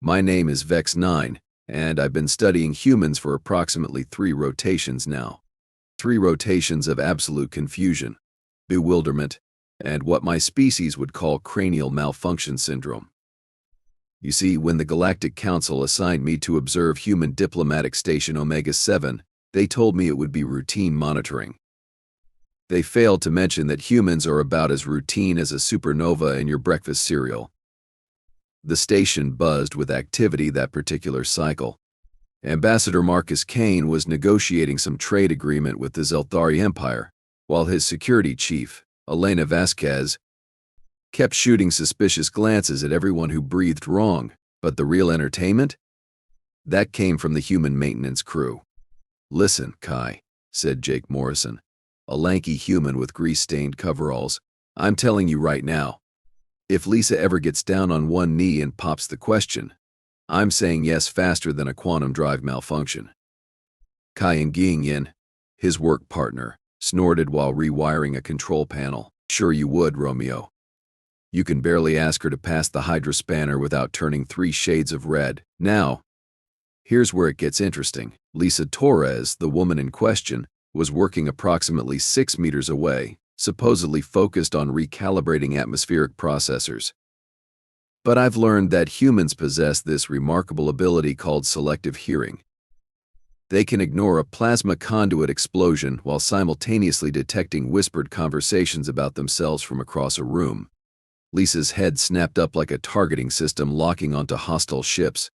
My name is Vex9, and I've been studying humans for approximately 3 rotations now. 3 rotations of absolute confusion, bewilderment, and what my species would call cranial malfunction syndrome. You see, when the Galactic Council assigned me to observe human diplomatic station Omega-7, they told me it would be routine monitoring. They failed to mention that humans are about as routine as a supernova in your breakfast cereal. The station buzzed with activity that particular cycle. Ambassador Marcus Kane was negotiating some trade agreement with the Zelthari Empire, while his security chief, Elena Vasquez, kept shooting suspicious glances at everyone who breathed wrong. But the real entertainment? That came from the human maintenance crew. "Listen, Kai," said Jake Morrison, a lanky human with grease-stained coveralls. "I'm telling you right now, if Lisa ever gets down on one knee and pops the question, I'm saying yes faster than a quantum drive malfunction." Kai Yin, his work partner, snorted while rewiring a control panel. "Sure you would, Romeo. You can barely ask her to pass the Hydra spanner without turning 3 shades of red. Now, here's where it gets interesting. Lisa Torres, the woman in question, was working approximately 6 meters away, supposedly focused on recalibrating atmospheric processors. But I've learned that humans possess this remarkable ability called selective hearing. They can ignore a plasma conduit explosion while simultaneously detecting whispered conversations about themselves from across a room. Lisa's head snapped up like a targeting system locking onto hostile ships.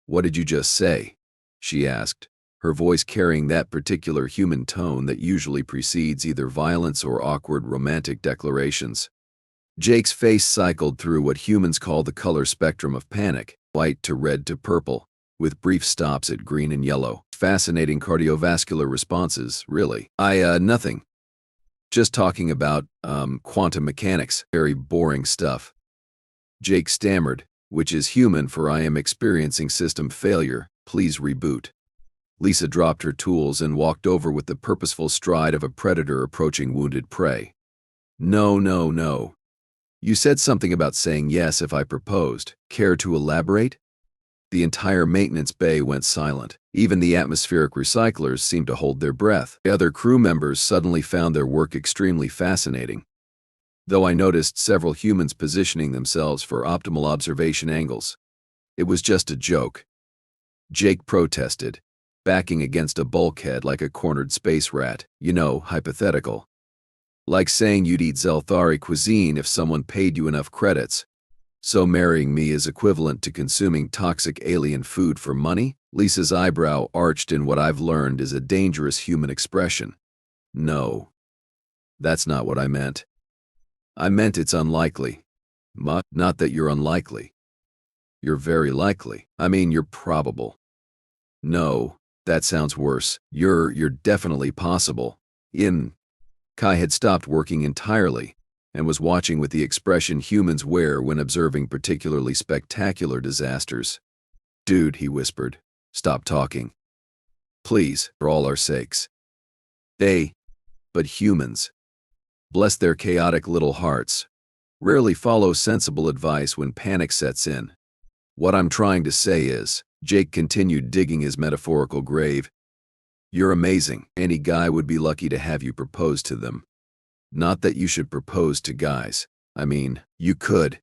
"What did you just say?" she asked, her voice carrying that particular human tone that usually precedes either violence or awkward romantic declarations. Jake's face cycled through what humans call the color spectrum of panic, white to red to purple, with brief stops at green and yellow. Fascinating cardiovascular responses, really. Nothing. Just talking about, quantum mechanics. Very boring stuff." Jake stammered, "Which is human, for I am experiencing system failure. Please reboot." Lisa dropped her tools and walked over with the purposeful stride of a predator approaching wounded prey. No. You said something about saying yes if I proposed. Care to elaborate?" The entire maintenance bay went silent. Even the atmospheric recyclers seemed to hold their breath. The other crew members suddenly found their work extremely fascinating, though I noticed several humans positioning themselves for optimal observation angles. "It was just a joke," Jake protested, backing against a bulkhead like a cornered space rat. "You know, hypothetical. Like saying you'd eat Zelthari cuisine if someone paid you enough credits. So marrying me is equivalent to consuming toxic alien food for money?" Lisa's eyebrow arched in what I've learned is a dangerous human expression. "No. That's not what I meant. I meant it's unlikely. Not that you're unlikely. You're very likely. I mean, you're probable." "No, that sounds worse. You're definitely possible." Kai had stopped working entirely and was watching with the expression humans wear when observing particularly spectacular disasters. "Dude," he whispered, "stop talking. Please, for all our sakes." But humans, bless their chaotic little hearts, rarely follow sensible advice when panic sets in. "What I'm trying to say is," Jake continued digging his metaphorical grave, "you're amazing. Any guy would be lucky to have you propose to them. Not that you should propose to guys. I mean, you could.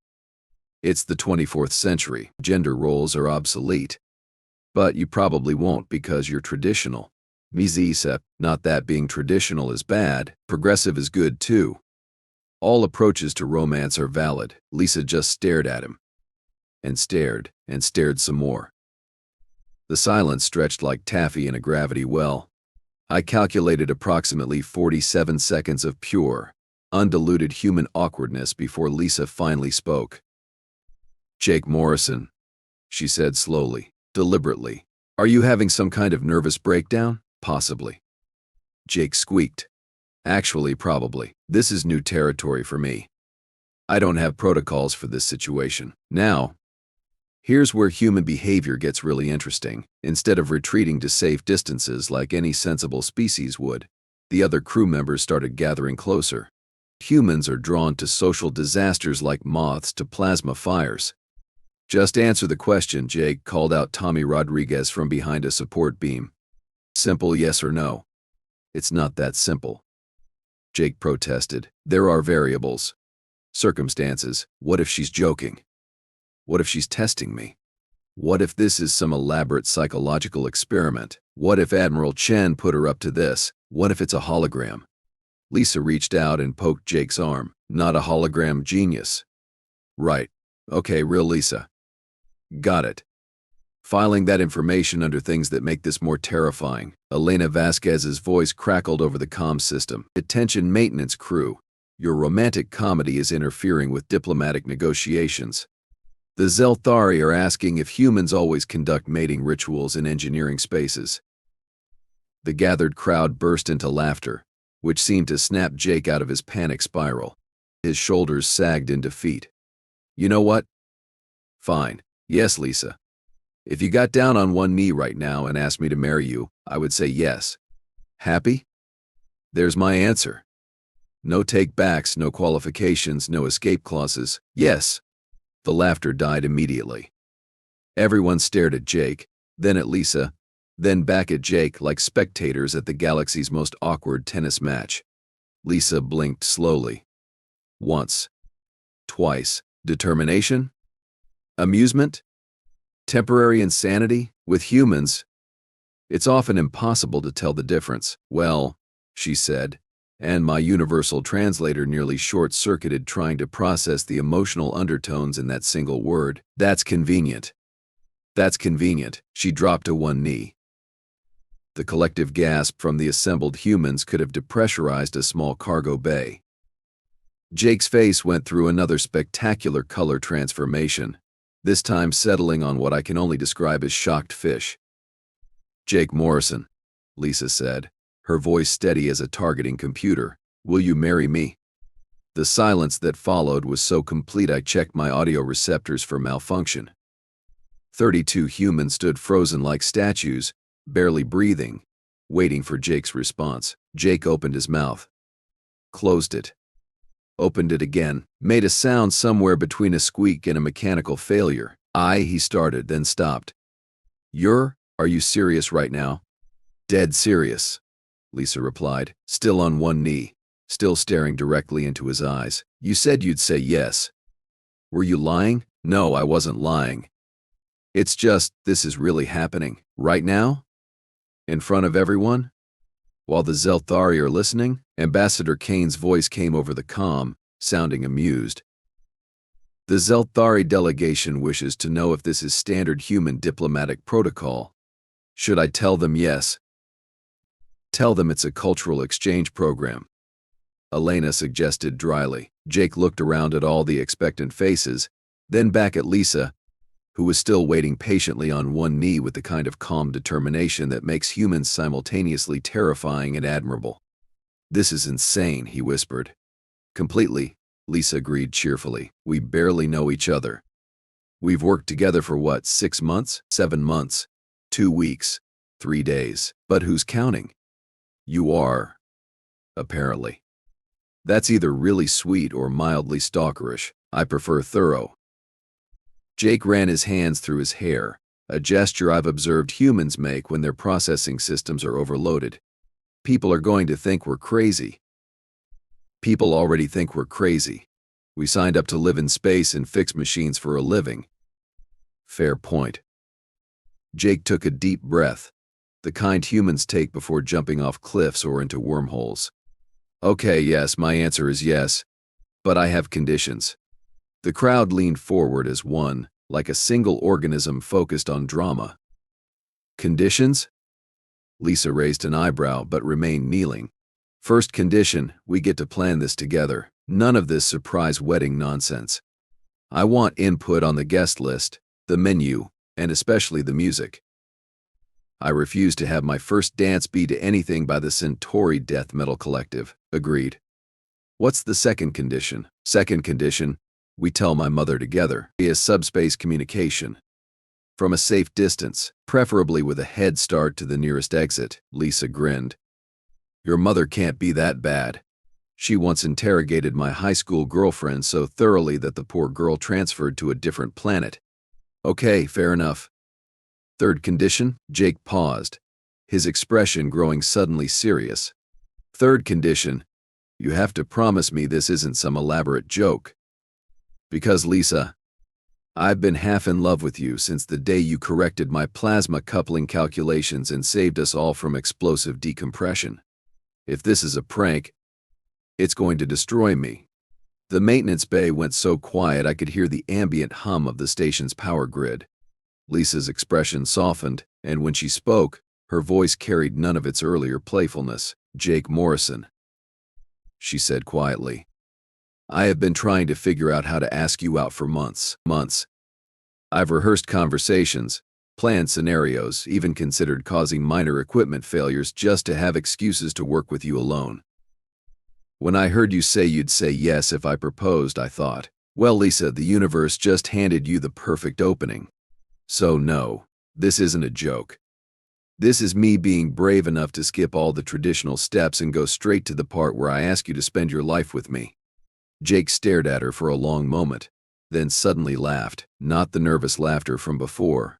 It's the 24th century. Gender roles are obsolete. But you probably won't because you're traditional. Not that being traditional is bad. Progressive is good too. All approaches to romance are valid." Lisa just stared at him. And stared some more. The silence stretched like taffy in a gravity well. I calculated approximately 47 seconds of pure, undiluted human awkwardness before Lisa finally spoke. "Jake Morrison," she said slowly, deliberately, "are you having some kind of nervous breakdown?" "Possibly." Jake squeaked. "Actually, probably. This is new territory for me. I don't have protocols for this situation. Now, here's where human behavior gets really interesting. Instead of retreating to safe distances like any sensible species would, the other crew members started gathering closer. Humans are drawn to social disasters like moths to plasma fires. Just answer the question, Jake, called out Tommy Rodriguez from behind a support beam. Simple yes or no. It's not that simple. Jake protested. There are variables. Circumstances. What if she's joking? What if she's testing me? What if this is some elaborate psychological experiment? What if Admiral Chen put her up to this? What if it's a hologram? Lisa reached out and poked Jake's arm. Not a hologram, genius. Right. Okay, real Lisa. Got it. Filing that information under things that make this more terrifying. Elena Vasquez's voice crackled over the comm system. Attention maintenance crew. Your romantic comedy is interfering with diplomatic negotiations. The Zelthari are asking if humans always conduct mating rituals in engineering spaces. The gathered crowd burst into laughter, which seemed to snap Jake out of his panic spiral. His shoulders sagged in defeat. You know what? Fine. Yes, Lisa. If you got down on one knee right now and asked me to marry you, I would say yes. Happy? There's my answer. No take-backs, no qualifications, no escape clauses. Yes. The laughter died immediately. Everyone stared at Jake, then at Lisa, then back at Jake like spectators at the galaxy's most awkward tennis match. Lisa blinked slowly. Once. Twice. Determination? Amusement? Temporary insanity? With humans, it's often impossible to tell the difference. Well, she said, and my universal translator nearly short-circuited trying to process the emotional undertones in that single word. That's convenient. That's convenient. She dropped to one knee. The collective gasp from the assembled humans could have depressurized a small cargo bay. Jake's face went through another spectacular color transformation, this time settling on what I can only describe as shocked fish. Jake Morrison, Lisa said, her voice steady as a targeting computer. Will you marry me? The silence that followed was so complete I checked my audio receptors for malfunction. 32 humans stood frozen like statues, barely breathing, waiting for Jake's response. Jake opened his mouth, closed it, opened it again, made a sound somewhere between a squeak and a mechanical failure. He started, then stopped. Are you serious right now? Dead serious, Lisa replied, still on one knee, still staring directly into his eyes. You said you'd say yes. Were you lying? No, I wasn't lying. It's just, this is really happening. Right now? In front of everyone? While the Zelthari are listening? Ambassador Kane's voice came over the comm, sounding amused. The Zelthari delegation wishes to know if this is standard human diplomatic protocol. Should I tell them yes? Tell them it's a cultural exchange program, Elena suggested dryly. Jake looked around at all the expectant faces, then back at Lisa, who was still waiting patiently on one knee with the kind of calm determination that makes humans simultaneously terrifying and admirable. This is insane, he whispered. Completely, Lisa agreed cheerfully. We barely know each other. We've worked together for what, 6 months? 7 months? 2 weeks? 3 days? But who's counting? You are, apparently. That's either really sweet or mildly stalkerish. I prefer thorough. Jake ran his hands through his hair, a gesture I've observed humans make when their processing systems are overloaded. People are going to think we're crazy. People already think we're crazy. We signed up to live in space and fix machines for a living. Fair point. Jake took a deep breath, the kind humans take before jumping off cliffs or into wormholes. Okay, yes, my answer is yes, but I have conditions. The crowd leaned forward as one, like a single organism focused on drama. Conditions? Lisa raised an eyebrow but remained kneeling. First condition, we get to plan this together. None of this surprise wedding nonsense. I want input on the guest list, the menu, and especially the music. I refuse to have my first dance be to anything by the Centauri death metal collective. Agreed. What's the second condition? Second condition, we tell my mother together via subspace communication. From a safe distance, preferably with a head start to the nearest exit, Lisa grinned. Your mother can't be that bad. She once interrogated my high school girlfriend so thoroughly that the poor girl transferred to a different planet. Okay, fair enough. Third condition, Jake paused, his expression growing suddenly serious. Third condition, you have to promise me this isn't some elaborate joke. Because, Lisa, I've been half in love with you since the day you corrected my plasma coupling calculations and saved us all from explosive decompression. If this is a prank, it's going to destroy me. The maintenance bay went so quiet I could hear the ambient hum of the station's power grid. Lisa's expression softened, and when she spoke, her voice carried none of its earlier playfulness. Jake Morrison, she said quietly. I have been trying to figure out how to ask you out for months. I've rehearsed conversations, planned scenarios, even considered causing minor equipment failures just to have excuses to work with you alone. When I heard you say you'd say yes if I proposed, I thought, well, Lisa, the universe just handed you the perfect opening. So no, this isn't a joke. This is me being brave enough to skip all the traditional steps and go straight to the part where I ask you to spend your life with me. Jake stared at her for a long moment, then suddenly laughed, not the nervous laughter from before,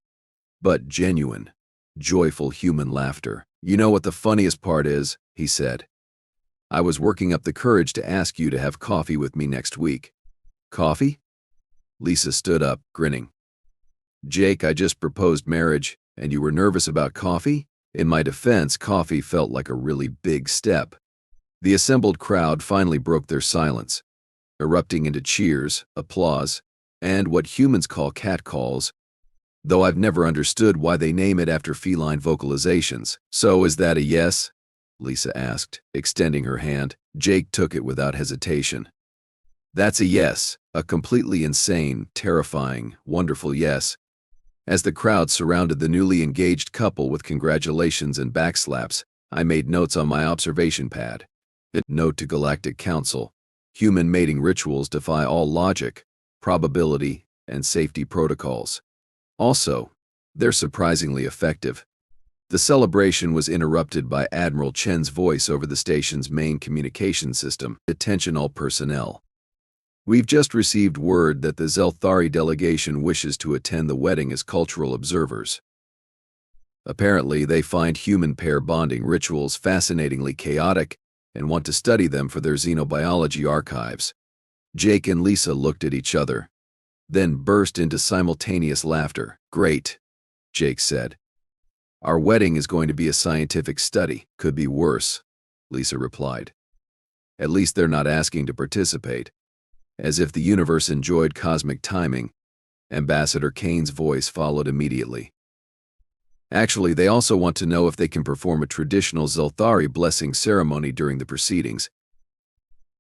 but genuine, joyful human laughter. You know what the funniest part is, he said. I was working up the courage to ask you to have coffee with me next week. Coffee? Lisa stood up, grinning. Jake, I just proposed marriage, and you were nervous about coffee? In my defense, coffee felt like a really big step. The assembled crowd finally broke their silence, erupting into cheers, applause, and what humans call catcalls, though I've never understood why they name it after feline vocalizations. So is that a yes? Lisa asked, extending her hand. Jake took it without hesitation. That's a yes, a completely insane, terrifying, wonderful yes. As the crowd surrounded the newly engaged couple with congratulations and backslaps, I made notes on my observation pad. Note to Galactic Council: human mating rituals defy all logic, probability, and safety protocols. Also, they're surprisingly effective. The celebration was interrupted by Admiral Chen's voice over the station's main communication system. Attention all personnel. We've just received word that the Zelthari delegation wishes to attend the wedding as cultural observers. Apparently, they find human pair bonding rituals fascinatingly chaotic and want to study them for their xenobiology archives. Jake and Lisa looked at each other, then burst into simultaneous laughter. Great, Jake said. Our wedding is going to be a scientific study. Could be worse, Lisa replied. At least they're not asking to participate. As if the universe enjoyed cosmic timing, Ambassador Kane's voice followed immediately. Actually, they also want to know if they can perform a traditional Zelthari blessing ceremony during the proceedings.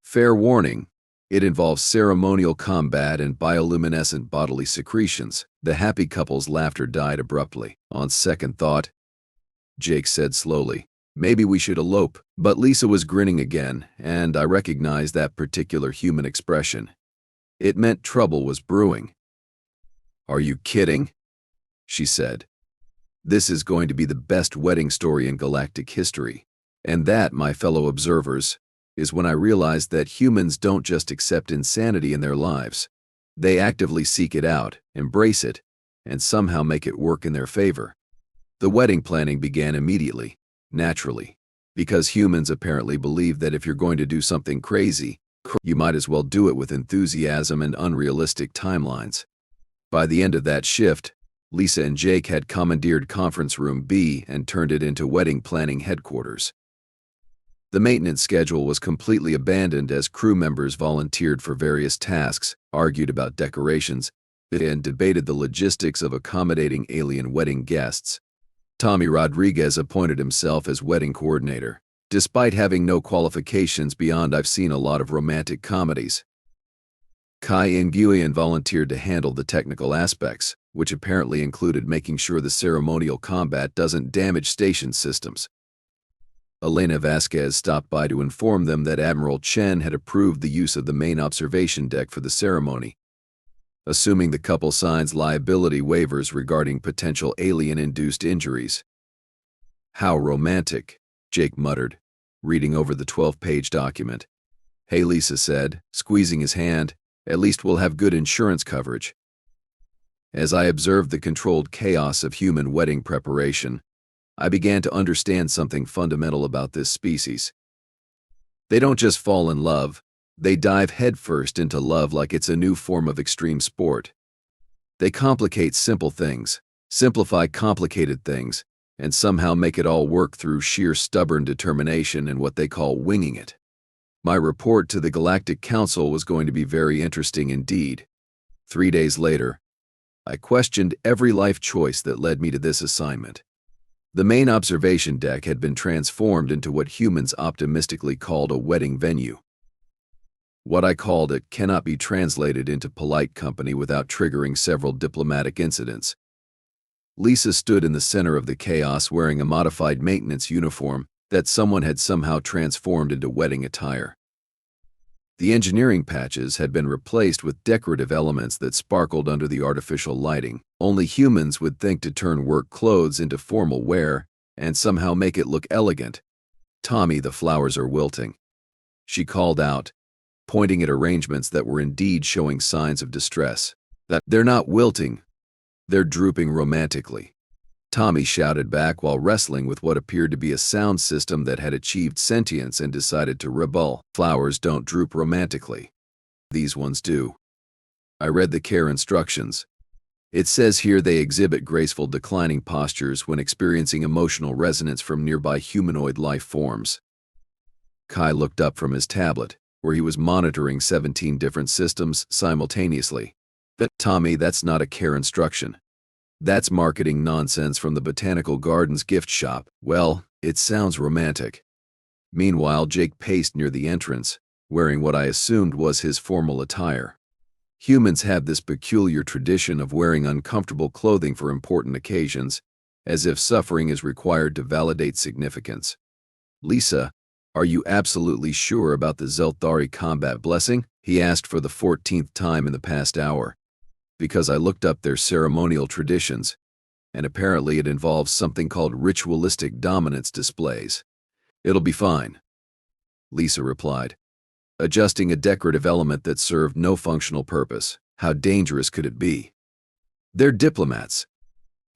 Fair warning, it involves ceremonial combat and bioluminescent bodily secretions. The happy couple's laughter died abruptly. On second thought, Jake said slowly, maybe we should elope. But Lisa was grinning again, and I recognized that particular human expression. It meant trouble was brewing. Are you kidding? She said. This is going to be the best wedding story in galactic history. And that, my fellow observers, is when I realized that humans don't just accept insanity in their lives. They actively seek it out, embrace it, and somehow make it work in their favor. The wedding planning began immediately, naturally, because humans apparently believe that if you're going to do something crazy, you might as well do it with enthusiasm and unrealistic timelines. By the end of that shift, Lisa and Jake had commandeered Conference Room B and turned it into wedding planning headquarters. The maintenance schedule was completely abandoned as crew members volunteered for various tasks, argued about decorations, and debated the logistics of accommodating alien wedding guests. Tommy Rodriguez appointed himself as wedding coordinator, despite having no qualifications beyond I've seen a lot of romantic comedies. Kai Nguyen volunteered to handle the technical aspects, which apparently included making sure the ceremonial combat doesn't damage station systems. Elena Vasquez stopped by to inform them that Admiral Chen had approved the use of the main observation deck for the ceremony, assuming the couple signs liability waivers regarding potential alien-induced injuries. How romantic, Jake muttered, reading over the 12-page document. Hey, Lisa said, squeezing his hand, at least we'll have good insurance coverage. As I observed the controlled chaos of human wedding preparation, I began to understand something fundamental about this species. They don't just fall in love, they dive headfirst into love like it's a new form of extreme sport. They complicate simple things, simplify complicated things, and somehow make it all work through sheer stubborn determination and what they call winging it. My report to the Galactic Council was going to be very interesting indeed. 3 days later, I questioned every life choice that led me to this assignment. The main observation deck had been transformed into what humans optimistically called a wedding venue. What I called it cannot be translated into polite company without triggering several diplomatic incidents. Lisa stood in the center of the chaos wearing a modified maintenance uniform that someone had somehow transformed into wedding attire. The engineering patches had been replaced with decorative elements that sparkled under the artificial lighting. Only humans would think to turn work clothes into formal wear and somehow make it look elegant. "Tommy, the flowers are wilting," she called out, pointing at arrangements that were indeed showing signs of distress. "That they're not wilting, they're drooping romantically," Tommy shouted back while wrestling with what appeared to be a sound system that had achieved sentience and decided to rebel. "Flowers don't droop romantically. These ones do." I read the care instructions. It says here they exhibit graceful declining postures when experiencing emotional resonance from nearby humanoid life forms. Kai looked up from his tablet, where he was monitoring 17 different systems simultaneously. "Tommy, that's not a care instruction. That's marketing nonsense from the Botanical Gardens gift shop." "Well, it sounds romantic." Meanwhile, Jake paced near the entrance, wearing what I assumed was his formal attire. Humans have this peculiar tradition of wearing uncomfortable clothing for important occasions, as if suffering is required to validate significance. "Lisa, are you absolutely sure about the Zelthari combat blessing?" he asked for the 14th time in the past hour. "Because I looked up their ceremonial traditions, and apparently it involves something called ritualistic dominance displays." "It'll be fine," Lisa replied, adjusting a decorative element that served no functional purpose. How dangerous could it be? "They're diplomats."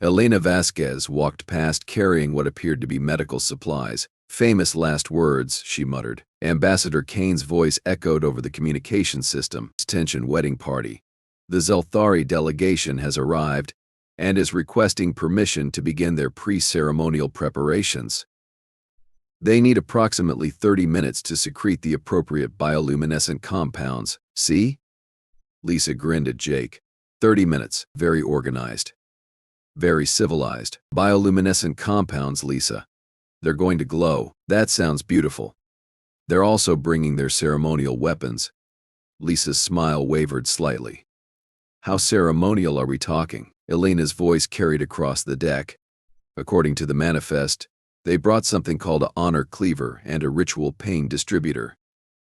Elena Vasquez walked past carrying what appeared to be medical supplies. "Famous last words," she muttered. Ambassador Kane's voice echoed over the communication system. "Tension wedding party. The Zelthari delegation has arrived and is requesting permission to begin their pre-ceremonial preparations. They need approximately 30 minutes to secrete the appropriate bioluminescent compounds." "See?" Lisa grinned at Jake. 30 minutes. Very organized. Very civilized. Bioluminescent compounds, Lisa. They're going to glow. That sounds beautiful. They're also bringing their ceremonial weapons. Lisa's smile wavered slightly. "How ceremonial are we talking?" Elena's voice carried across the deck. "According to the manifest, they brought something called a honor cleaver and a ritual pain distributor."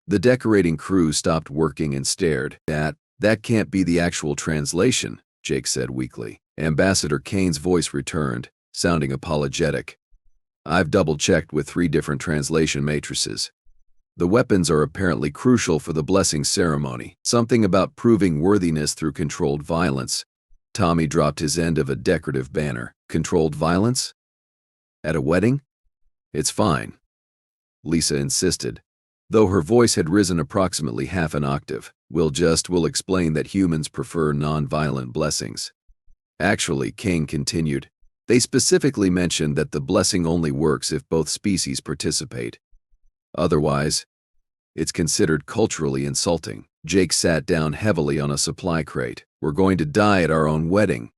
The decorating crew stopped working and stared. That can't be the actual translation," Jake said weakly. Ambassador Kane's voice returned, sounding apologetic. "I've double-checked with 3 different translation matrices. The weapons are apparently crucial for the blessing ceremony. Something about proving worthiness through controlled violence." Tommy dropped his end of a decorative banner. "Controlled violence? At a wedding?" "It's fine," Lisa insisted, though her voice had risen approximately half an octave. We'll explain that humans prefer non-violent blessings." "Actually," Kane continued, "they specifically mentioned that the blessing only works if both species participate. Otherwise, it's considered culturally insulting." Jake sat down heavily on a supply crate. "We're going to die at our own wedding."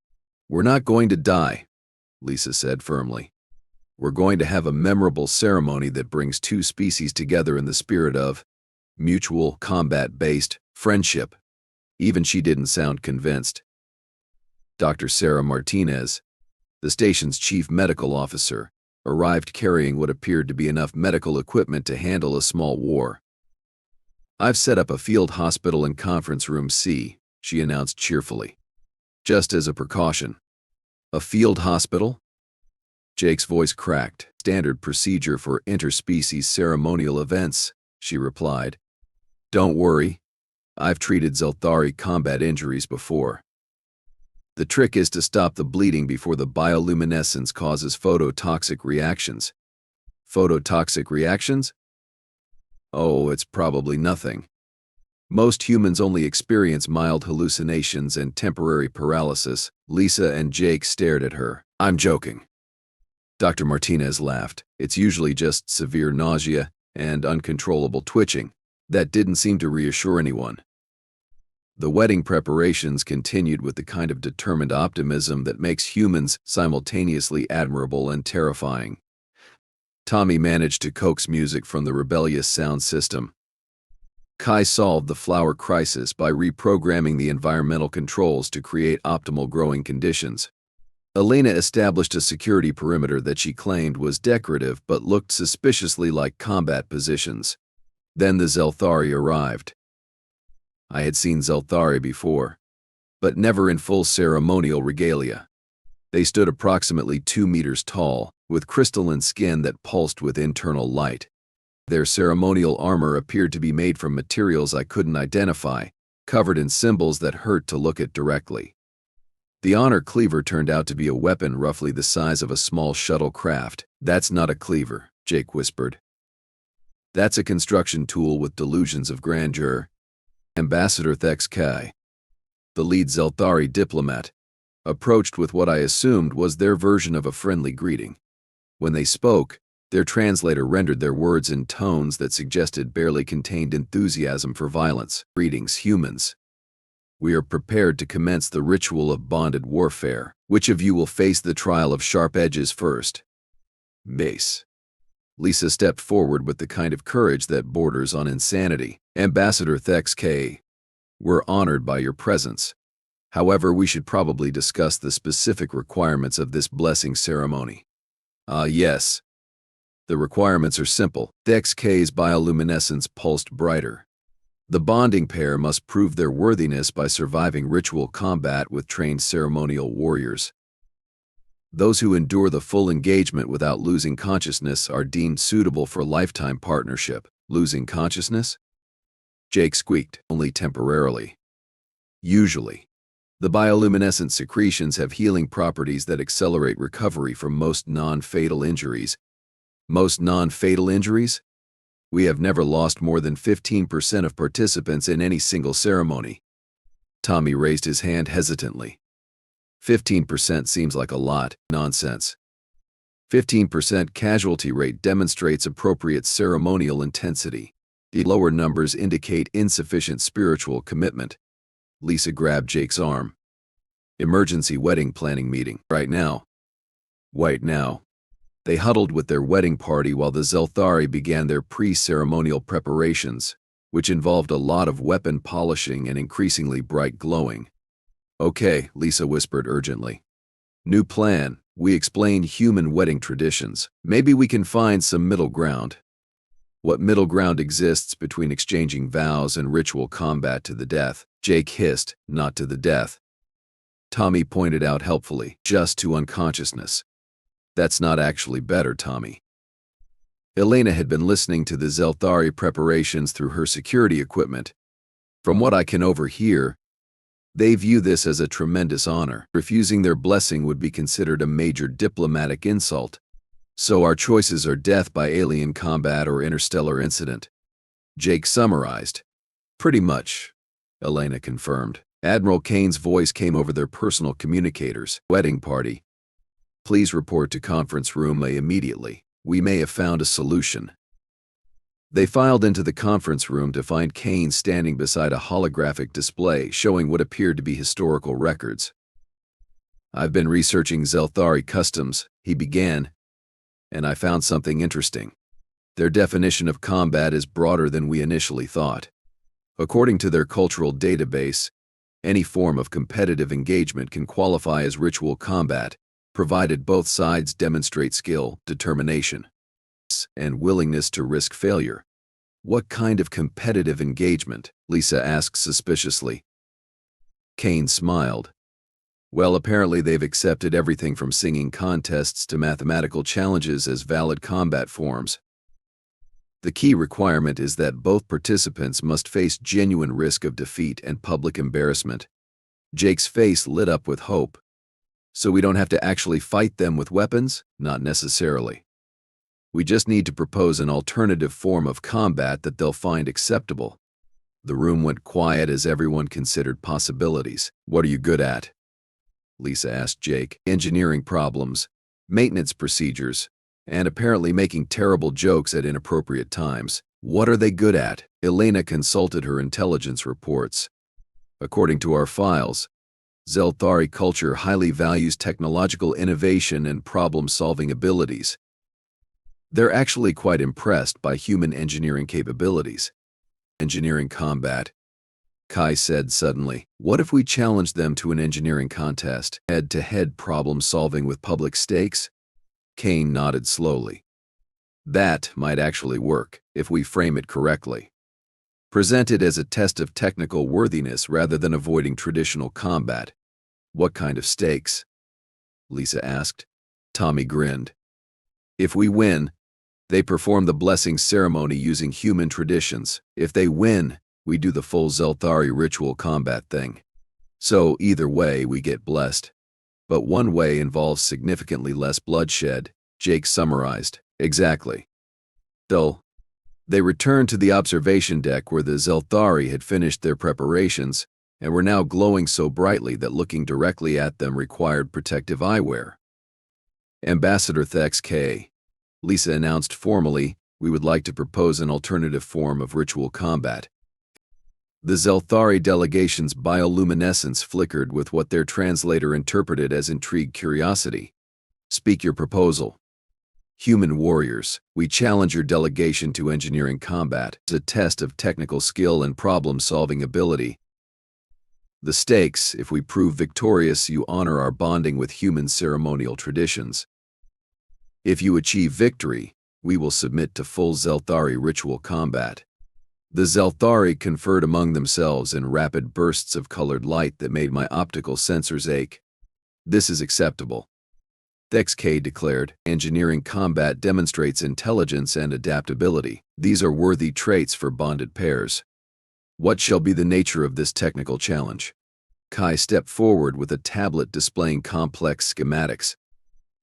"We're not going to die," Lisa said firmly. "We're going to have a memorable ceremony that brings 2 species together in the spirit of mutual, combat-based friendship." Even she didn't sound convinced. Dr. Sarah Martinez, the station's chief medical officer, arrived carrying what appeared to be enough medical equipment to handle a small war. "I've set up a field hospital in Conference Room C," she announced cheerfully. "Just as a precaution." "A field hospital?" Jake's voice cracked. "Standard procedure for interspecies ceremonial events," she replied. "Don't worry, I've treated Zelthari combat injuries before." The trick is to stop the bleeding before the bioluminescence causes phototoxic reactions. Phototoxic reactions? Oh, it's probably nothing. Most humans only experience mild hallucinations and temporary paralysis. Lisa and Jake stared at her. I'm joking. Dr. Martinez laughed. It's usually just severe nausea and uncontrollable twitching. That didn't seem to reassure anyone. The wedding preparations continued with the kind of determined optimism that makes humans simultaneously admirable and terrifying. Tommy managed to coax music from the rebellious sound system. Kai solved the flower crisis by reprogramming the environmental controls to create optimal growing conditions. Elena established a security perimeter that she claimed was decorative but looked suspiciously like combat positions. Then the Zelthari arrived. I had seen Zelthari before, but never in full ceremonial regalia. They stood approximately 2 meters tall, with crystalline skin that pulsed with internal light. Their ceremonial armor appeared to be made from materials I couldn't identify, covered in symbols that hurt to look at directly. The honor cleaver turned out to be a weapon roughly the size of a small shuttlecraft. That's not a cleaver, Jake whispered. That's a construction tool with delusions of grandeur. Ambassador Thex Kai, the lead Zelthari diplomat, approached with what I assumed was their version of a friendly greeting. When they spoke, their translator rendered their words in tones that suggested barely contained enthusiasm for violence. Greetings, humans. We are prepared to commence the ritual of bonded warfare. Which of you will face the trial of sharp edges first? Base. Lisa stepped forward with the kind of courage that borders on insanity. Ambassador Thex K, we're honored by your presence. However, we should probably discuss the specific requirements of this blessing ceremony. Yes. The requirements are simple. Thex K's bioluminescence pulsed brighter. The bonding pair must prove their worthiness by surviving ritual combat with trained ceremonial warriors. Those who endure the full engagement without losing consciousness are deemed suitable for lifetime partnership. Losing consciousness? Jake squeaked, only temporarily. Usually. The bioluminescent secretions have healing properties that accelerate recovery from most non-fatal injuries. Most non-fatal injuries? We have never lost more than 15% of participants in any single ceremony. Tommy raised his hand hesitantly. 15% seems like a lot. Nonsense. 15% casualty rate demonstrates appropriate ceremonial intensity. The lower numbers indicate insufficient spiritual commitment. Lisa grabbed Jake's arm. Emergency wedding planning meeting. Right now. Right now. They huddled with their wedding party while the Zelthari began their pre-ceremonial preparations, which involved a lot of weapon polishing and increasingly bright glowing. Okay, Lisa whispered urgently. New plan. We explain human wedding traditions. Maybe we can find some middle ground. What middle ground exists between exchanging vows and ritual combat to the death? Jake hissed, not to the death. Tommy pointed out helpfully, just to unconsciousness. That's not actually better, Tommy. Elena had been listening to the Zelthari preparations through her security equipment. From what I can overhear, they view this as a tremendous honor. Refusing their blessing would be considered a major diplomatic insult. So our choices are death by alien combat or interstellar incident. Jake summarized. Pretty much, Elena confirmed. Admiral Kane's voice came over their personal communicators. Wedding party. Please report to conference room A immediately. We may have found a solution. They filed into the conference room to find Kane standing beside a holographic display showing what appeared to be historical records. I've been researching Zelthari customs, he began, and I found something interesting. Their definition of combat is broader than we initially thought. According to their cultural database, any form of competitive engagement can qualify as ritual combat, provided both sides demonstrate skill, determination, and willingness to risk failure. What kind of competitive engagement? Lisa asked suspiciously. Kane smiled. Well, apparently they've accepted everything from singing contests to mathematical challenges as valid combat forms. The key requirement is that both participants must face genuine risk of defeat and public embarrassment. Jake's face lit up with hope. So we don't have to actually fight them with weapons? Not necessarily. We just need to propose an alternative form of combat that they'll find acceptable. The room went quiet as everyone considered possibilities. What are you good at? Lisa asked Jake. Engineering problems, maintenance procedures, and apparently making terrible jokes at inappropriate times. What are they good at? Elena consulted her intelligence reports. According to our files, Zelthari culture highly values technological innovation and problem-solving abilities. They're actually quite impressed by human engineering capabilities. Engineering combat, Kai said suddenly. What if we challenged them to an engineering contest, head-to-head problem-solving with public stakes? Kane nodded slowly. That might actually work, if we frame it correctly. Present it as a test of technical worthiness rather than avoiding traditional combat. What kind of stakes? Lisa asked. Tommy grinned. If we win, they perform the blessing ceremony using human traditions. If they win, we do the full Zelthari ritual combat thing. So either way, we get blessed. But one way involves significantly less bloodshed, Jake summarized. Exactly. So, they returned to the observation deck where the Zelthari had finished their preparations and were now glowing so brightly that looking directly at them required protective eyewear. Ambassador Thex K. Lisa announced formally, we would like to propose an alternative form of ritual combat. The Zelthari delegation's bioluminescence flickered with what their translator interpreted as intrigued curiosity. Speak your proposal. Human warriors, we challenge your delegation to engineering combat as a test of technical skill and problem-solving ability. The stakes, if we prove victorious, you honor our bonding with human ceremonial traditions. If you achieve victory, we will submit to full Zelthari ritual combat. The Zelthari conferred among themselves in rapid bursts of colored light that made my optical sensors ache. This is acceptable. Thex K declared, engineering combat demonstrates intelligence and adaptability. These are worthy traits for bonded pairs. What shall be the nature of this technical challenge? Kai stepped forward with a tablet displaying complex schematics.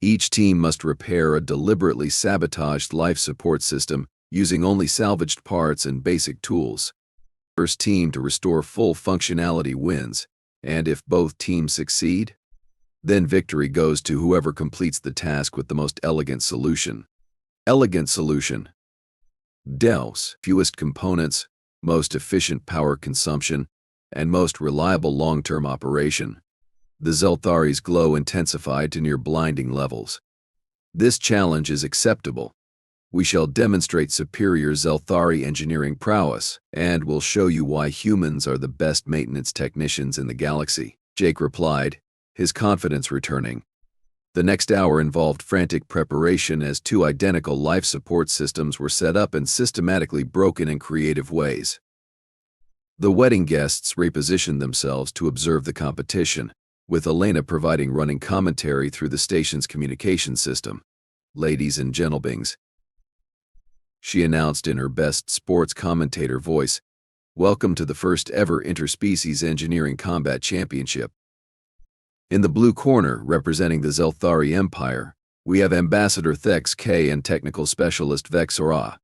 Each team must repair a deliberately sabotaged life support system using only salvaged parts and basic tools. First team to restore full functionality wins, and if both teams succeed, then victory goes to whoever completes the task with the most elegant solution. Elegant solution. DELS, fewest components, most efficient power consumption, and most reliable long-term operation. The Zelthari's glow intensified to near blinding levels. This challenge is acceptable. We shall demonstrate superior Zelthari engineering prowess, and will show you why humans are the best maintenance technicians in the galaxy. Jake replied, his confidence returning. The next hour involved frantic preparation as two identical life support systems were set up and systematically broken in creative ways. The wedding guests repositioned themselves to observe the competition, with Elena providing running commentary through the station's communication system. Ladies and gentlebings, she announced in her best sports commentator voice, welcome to the first ever Interspecies Engineering Combat Championship. In the blue corner, representing the Zelthari Empire, we have Ambassador Thex K and Technical Specialist Vexora.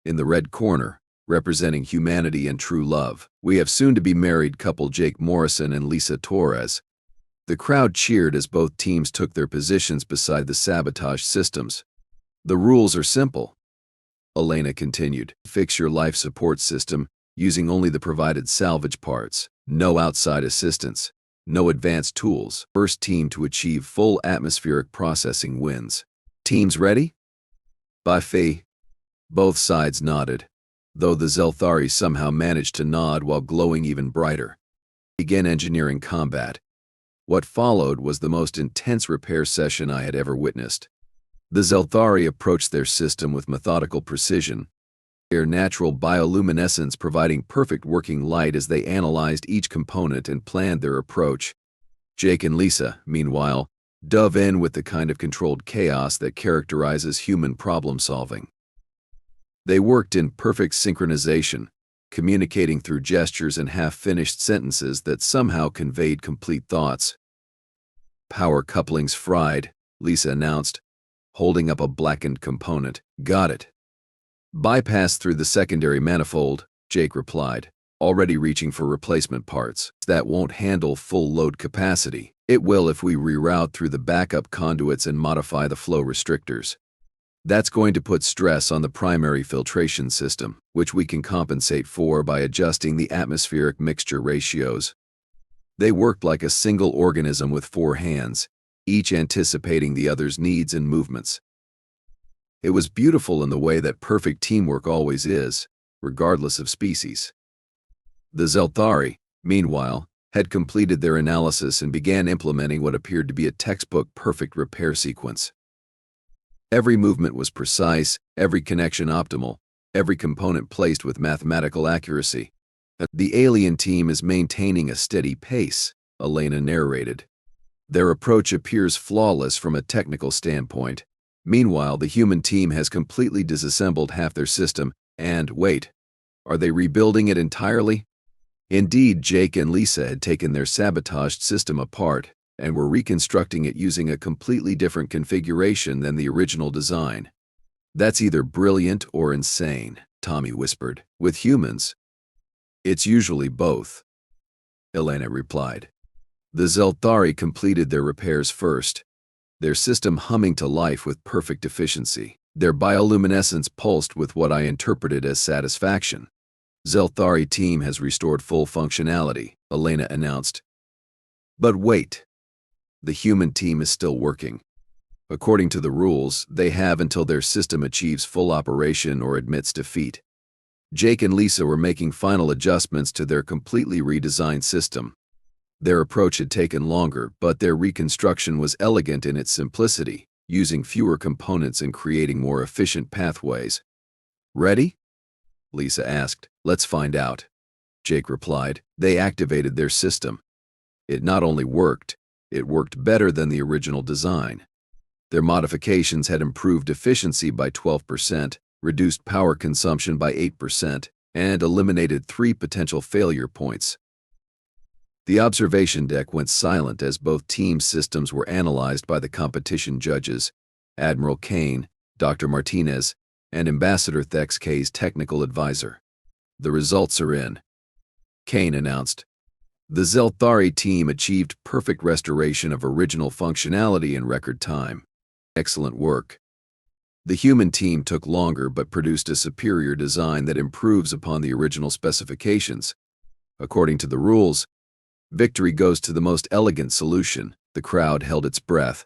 In the red corner, representing humanity and true love, we have soon-to-be-married couple Jake Morrison and Lisa Torres. The crowd cheered as both teams took their positions beside the sabotage systems. The rules are simple. Elena continued, fix your life support system using only the provided salvage parts, no outside assistance, no advanced tools. First team to achieve full atmospheric processing wins. Teams ready? By fee. Both sides nodded, though the Zelthari somehow managed to nod while glowing even brighter. Begin engineering combat. What followed was the most intense repair session I had ever witnessed. The Zelthari approached their system with methodical precision, their natural bioluminescence providing perfect working light as they analyzed each component and planned their approach. Jake and Lisa, meanwhile, dove in with the kind of controlled chaos that characterizes human problem-solving. They worked in perfect synchronization, communicating through gestures and half-finished sentences that somehow conveyed complete thoughts. "Power couplings fried," Lisa announced, holding up a blackened component. "Got it." "Bypass through the secondary manifold," Jake replied, already reaching for replacement parts. "That won't handle full load capacity. It will if we reroute through the backup conduits and modify the flow restrictors. That's going to put stress on the primary filtration system, which we can compensate for by adjusting the atmospheric mixture ratios." They worked like a single organism with 4 hands, each anticipating the other's needs and movements. It was beautiful in the way that perfect teamwork always is, regardless of species. The Zelthari, meanwhile, had completed their analysis and began implementing what appeared to be a textbook perfect repair sequence. Every movement was precise, every connection optimal, every component placed with mathematical accuracy. "The alien team is maintaining a steady pace," Elena narrated. "Their approach appears flawless from a technical standpoint. Meanwhile, the human team has completely disassembled half their system, and, wait, are they rebuilding it entirely?" Indeed, Jake and Lisa had taken their sabotaged system apart and were reconstructing it using a completely different configuration than the original design. "That's either brilliant or insane," Tommy whispered. "With humans, it's usually both," Elena replied. The Zelthari completed their repairs first, their system humming to life with perfect efficiency. Their bioluminescence pulsed with what I interpreted as satisfaction. "Zelthari team has restored full functionality," Elena announced. "But wait, the human team is still working. According to the rules, they have until their system achieves full operation or admits defeat." Jake and Lisa were making final adjustments to their completely redesigned system. Their approach had taken longer, but their reconstruction was elegant in its simplicity, using fewer components and creating more efficient pathways. "Ready?" Lisa asked. "Let's find out," Jake replied. They activated their system. It not only worked, it worked better than the original design. Their modifications had improved efficiency by 12%, reduced power consumption by 8%, and eliminated 3 potential failure points. The observation deck went silent as both team systems were analyzed by the competition judges, Admiral Kane, Dr. Martinez, and Ambassador Thex K's technical advisor. "The results are in," Kane announced. "The Zelthari team achieved perfect restoration of original functionality in record time. Excellent work. The human team took longer but produced a superior design that improves upon the original specifications. According to the rules, victory goes to the most elegant solution." The crowd held its breath.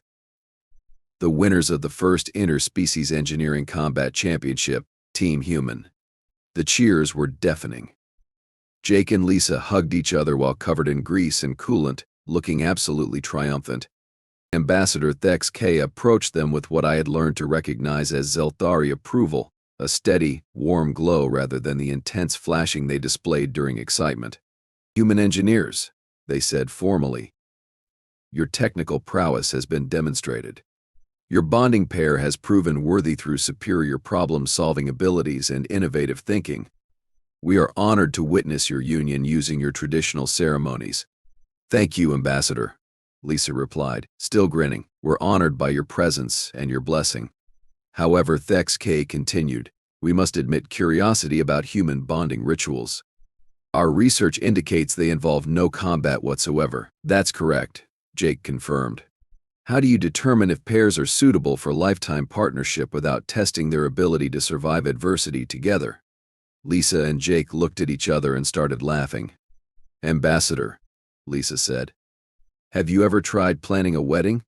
The winners of the first Interspecies Engineering Combat Championship, Team Human. The cheers were deafening. Jake and Lisa hugged each other while covered in grease and coolant, looking absolutely triumphant. Ambassador Thex K approached them with what I had learned to recognize as Zelthari approval, a steady, warm glow rather than the intense flashing they displayed during excitement. "Human engineers," they said formally. "Your technical prowess has been demonstrated. Your bonding pair has proven worthy through superior problem-solving abilities and innovative thinking. We are honored to witness your union using your traditional ceremonies." "Thank you, Ambassador," Lisa replied, still grinning. "We're honored by your presence and your blessing." However, Thex K continued, "We must admit curiosity about human bonding rituals. Our research indicates they involve no combat whatsoever." "That's correct," Jake confirmed. "How do you determine if pairs are suitable for lifetime partnership without testing their ability to survive adversity together?" Lisa and Jake looked at each other and started laughing. "Ambassador," Lisa said, "have you ever tried planning a wedding?"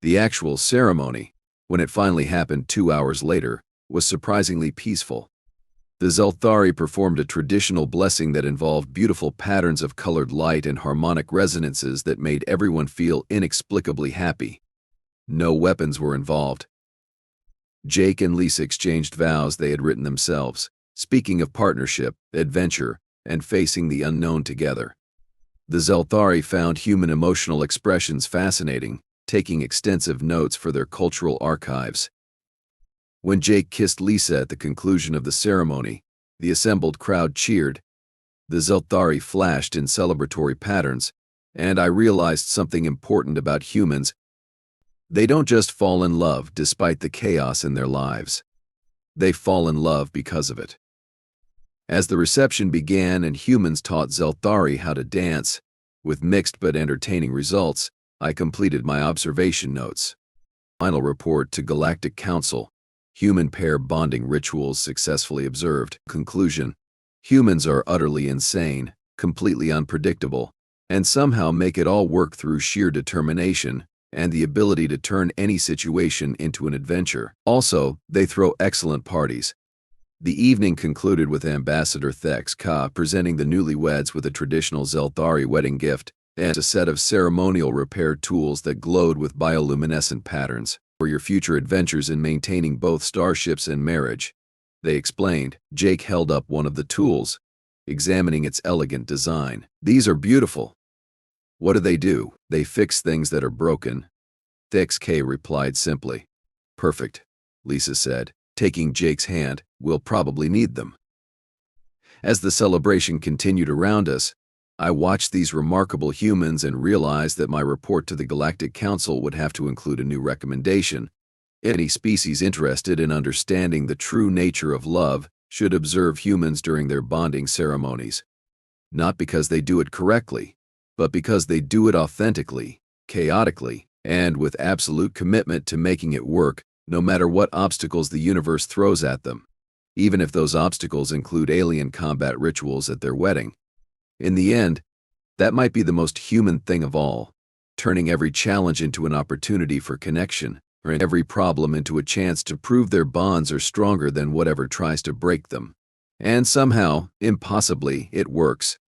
The actual ceremony, when it finally happened 2 hours later, was surprisingly peaceful. The Zelthari performed a traditional blessing that involved beautiful patterns of colored light and harmonic resonances that made everyone feel inexplicably happy. No weapons were involved. Jake and Lisa exchanged vows they had written themselves, speaking of partnership, adventure, and facing the unknown together. The Zelthari found human emotional expressions fascinating, taking extensive notes for their cultural archives. When Jake kissed Lisa at the conclusion of the ceremony, the assembled crowd cheered, The Zelthari flashed in celebratory patterns, and I realized something important about humans. They don't just fall in love despite the chaos in their lives. They fall in love because of it. As the reception began and humans taught Zelthari how to dance, with mixed but entertaining results, I completed my observation notes. Final report to Galactic Council. Human pair bonding rituals successfully observed. Conclusion: humans are utterly insane, completely unpredictable, and somehow make it all work through sheer determination and the ability to turn any situation into an adventure. Also, they throw excellent parties. The evening concluded with Ambassador Thex Ka presenting the newlyweds with a traditional Zelthari wedding gift and a set of ceremonial repair tools that glowed with bioluminescent patterns for your future adventures in maintaining both starships and marriage, they explained. Jake held up one of the tools, examining its elegant design. These are beautiful. What do? They fix things that are broken. Thex K replied simply. Perfect, Lisa said, taking Jake's hand. We'll probably need them. As the celebration continued around us, I watched these remarkable humans and realized that my report to the Galactic Council would have to include a new recommendation. Any species interested in understanding the true nature of love should observe humans during their bonding ceremonies. Not because they do it correctly, but because they do it authentically, chaotically, and with absolute commitment to making it work, no matter what obstacles the universe throws at them. Even if those obstacles include alien combat rituals at their wedding. In the end, that might be the most human thing of all, turning every challenge into an opportunity for connection, or every problem into a chance to prove their bonds are stronger than whatever tries to break them. And somehow, impossibly, it works.